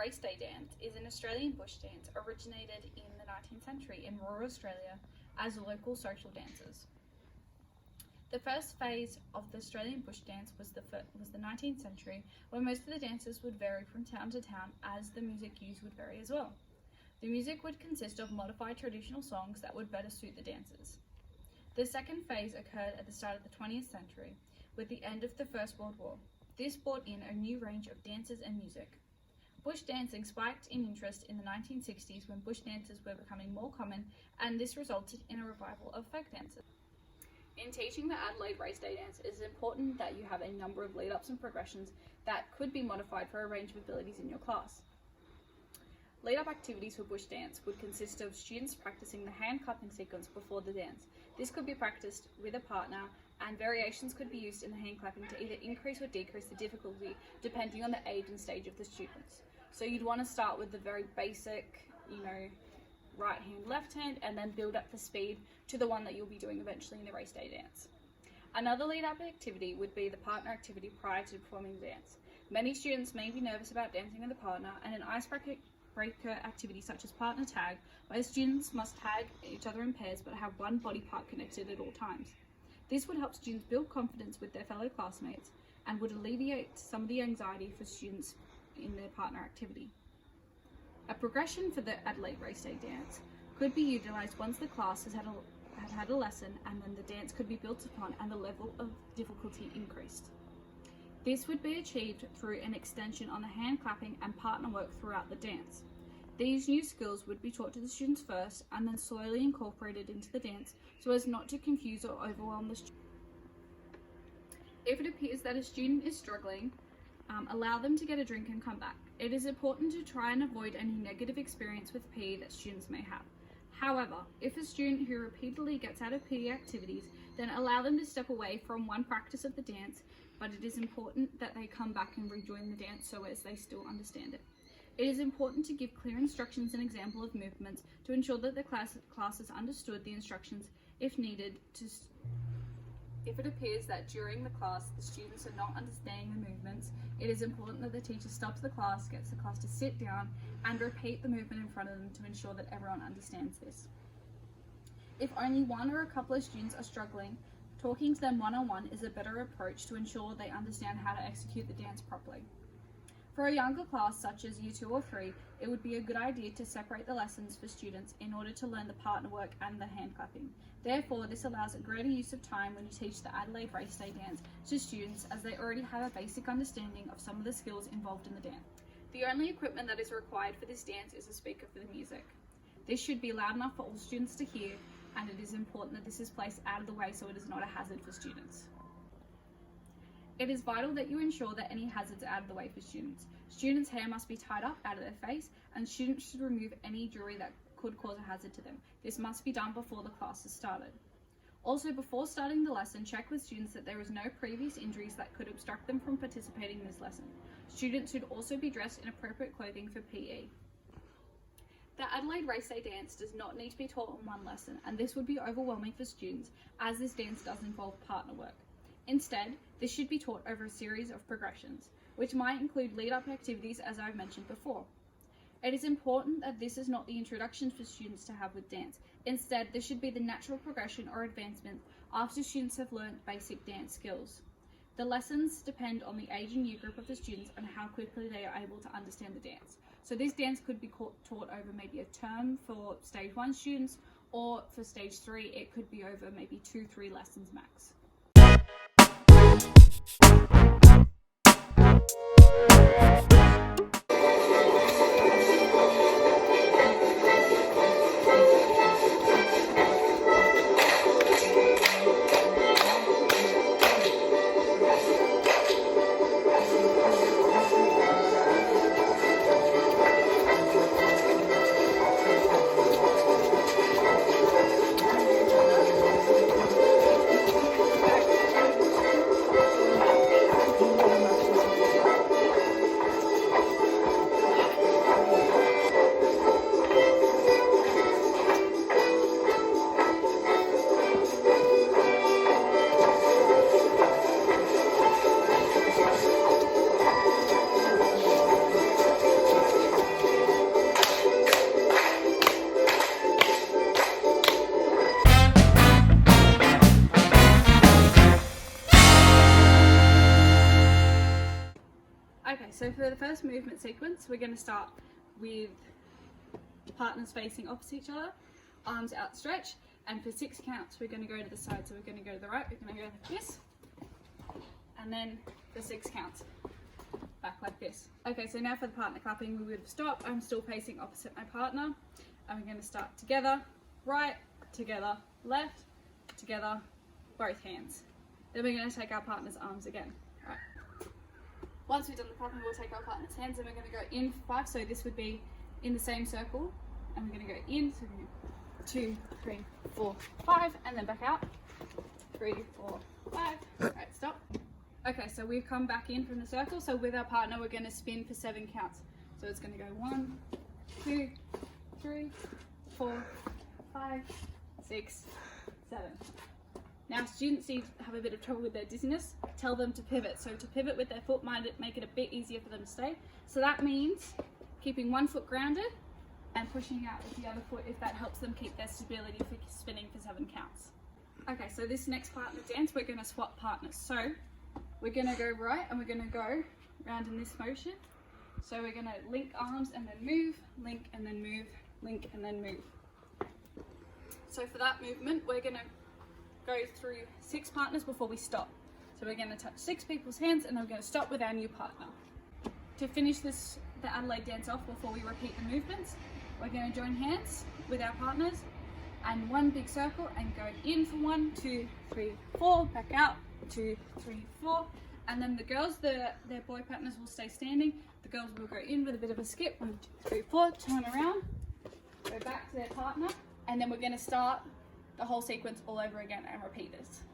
Race Day Dance is an Australian bush dance originated in the 19th century in rural Australia as local social dances. The first phase of the Australian bush dance was the 19th century, when most of the dances would vary from town to town, as the music used would vary as well. The music would consist of modified traditional songs that would better suit the dances. The second phase occurred at the start of the 20th century, with the end of the First World War. This brought in a new range of dances and music. Bush dancing spiked in interest in the 1960s when bush dances were becoming more common, and this resulted in a revival of folk dances. In teaching the Adelaide Race Day Dance, it is important that you have a number of lead-ups and progressions that could be modified for a range of abilities in your class. Lead-up activities for bush dance would consist of students practicing the hand clapping sequence before the dance. This could be practiced with a partner, and variations could be used in the hand clapping to either increase or decrease the difficulty depending on the age and stage of the students. So you'd want to start with the very basic, right hand, left hand, and then build up the speed to the one that you'll be doing eventually in the race day dance. Another lead-up activity would be the partner activity prior to performing the dance. Many students may be nervous about dancing with a partner, and an icebreaker activity such as partner tag, where students must tag each other in pairs but have one body part connected at all times. This would help students build confidence with their fellow classmates and would alleviate some of the anxiety for students in their partner activity. A progression for the Adelaide Race Day Dance could be utilised once the class had had a lesson, and then the dance could be built upon and the level of difficulty increased. This would be achieved through an extension on the hand clapping and partner work throughout the dance. These new skills would be taught to the students first and then slowly incorporated into the dance so as not to confuse or overwhelm the students. If it appears that a student is struggling, allow them to get a drink and come back. It is important to try and avoid any negative experience with PE that students may have. However, if a student who repeatedly gets out of PE activities, then allow them to step away from one practice of the dance, but it is important that they come back and rejoin the dance so as they still understand it. It is important to give clear instructions and example of movements to ensure that the class has understood the instructions if needed. If it appears that during the class the students are not understanding the movements, it is important that the teacher stops the class, gets the class to sit down and repeat the movement in front of them to ensure that everyone understands this. If only one or a couple of students are struggling, talking to them one-on-one is a better approach to ensure they understand how to execute the dance properly. For a younger class such as Year 2 or 3, it would be a good idea to separate the lessons for students in order to learn the partner work and the hand clapping. Therefore, this allows a greater use of time when you teach the Adelaide Race Day Dance to students, as they already have a basic understanding of some of the skills involved in the dance. The only equipment that is required for this dance is a speaker for the music. This should be loud enough for all students to hear, and it is important that this is placed out of the way so it is not a hazard for students. It is vital that you ensure that any hazards are out of the way for students. Students' hair must be tied up out of their face, and students should remove any jewelry that could cause a hazard to them. This must be done before the class has started. Also, before starting the lesson, check with students that there is no previous injuries that could obstruct them from participating in this lesson. Students should also be dressed in appropriate clothing for PE. The Adelaide Race Day Dance does not need to be taught in one lesson, and this would be overwhelming for students, as this dance does involve partner work. Instead, this should be taught over a series of progressions, which might include lead-up activities as I've mentioned before. It is important that this is not the introduction for students to have with dance. Instead, this should be the natural progression or advancement after students have learned basic dance skills. The lessons depend on the age and year group of the students and how quickly they are able to understand the dance. So this dance could be taught over maybe a term for stage 1 students, or for stage 3 it could be over maybe 2-3 lessons max. so for the first movement sequence, we're going to start with partners facing opposite each other, arms outstretched, and for 6 counts we're going to go to the side. So we're going to go to the right, we're going to go like this, and then for 6 counts back like this. Okay, so now for the partner clapping, we would stop. I'm still facing opposite my partner, and we're going to start together, right, together, left, together, both hands. Then we're going to take our partner's arms again. Right. Once we've done the clapping, we'll take our partner's hands and we're going to go in for 5. So this would be in the same circle, and we're going to go in. So 2, 3, 4, 5, and then back out. 3, 4, 5. Right, stop. Okay, so we've come back in from the circle. So with our partner, we're going to spin for 7 counts. So it's going to go 1, 2, 3, 4, 5, 6, 7. Now, students have a bit of trouble with their dizziness. Tell them to pivot. So to pivot with their foot might make it a bit easier for them to stay. So that means keeping one foot grounded and pushing out with the other foot if that helps them keep their stability for spinning for 7 counts. Okay, so this next partner dance, we're going to swap partners. So we're going to go right and we're going to go round in this motion. So we're going to link arms and then move, link and then move, link and then move. So for that movement, we're going to go through 6 partners before we stop. So we're going to touch 6 people's hands and then we're going to stop with our new partner. To finish the Adelaide dance off before we repeat the movements, we're going to join hands with our partners and one big circle and go in for 1, 2, 3, 4, back out, 2, 3, 4, and then the girls, their boy partners will stay standing. The girls will go in with a bit of a skip, 1, 2, 3, 4, turn around, go back to their partner, and then we're going to start the whole sequence all over again and repeat this.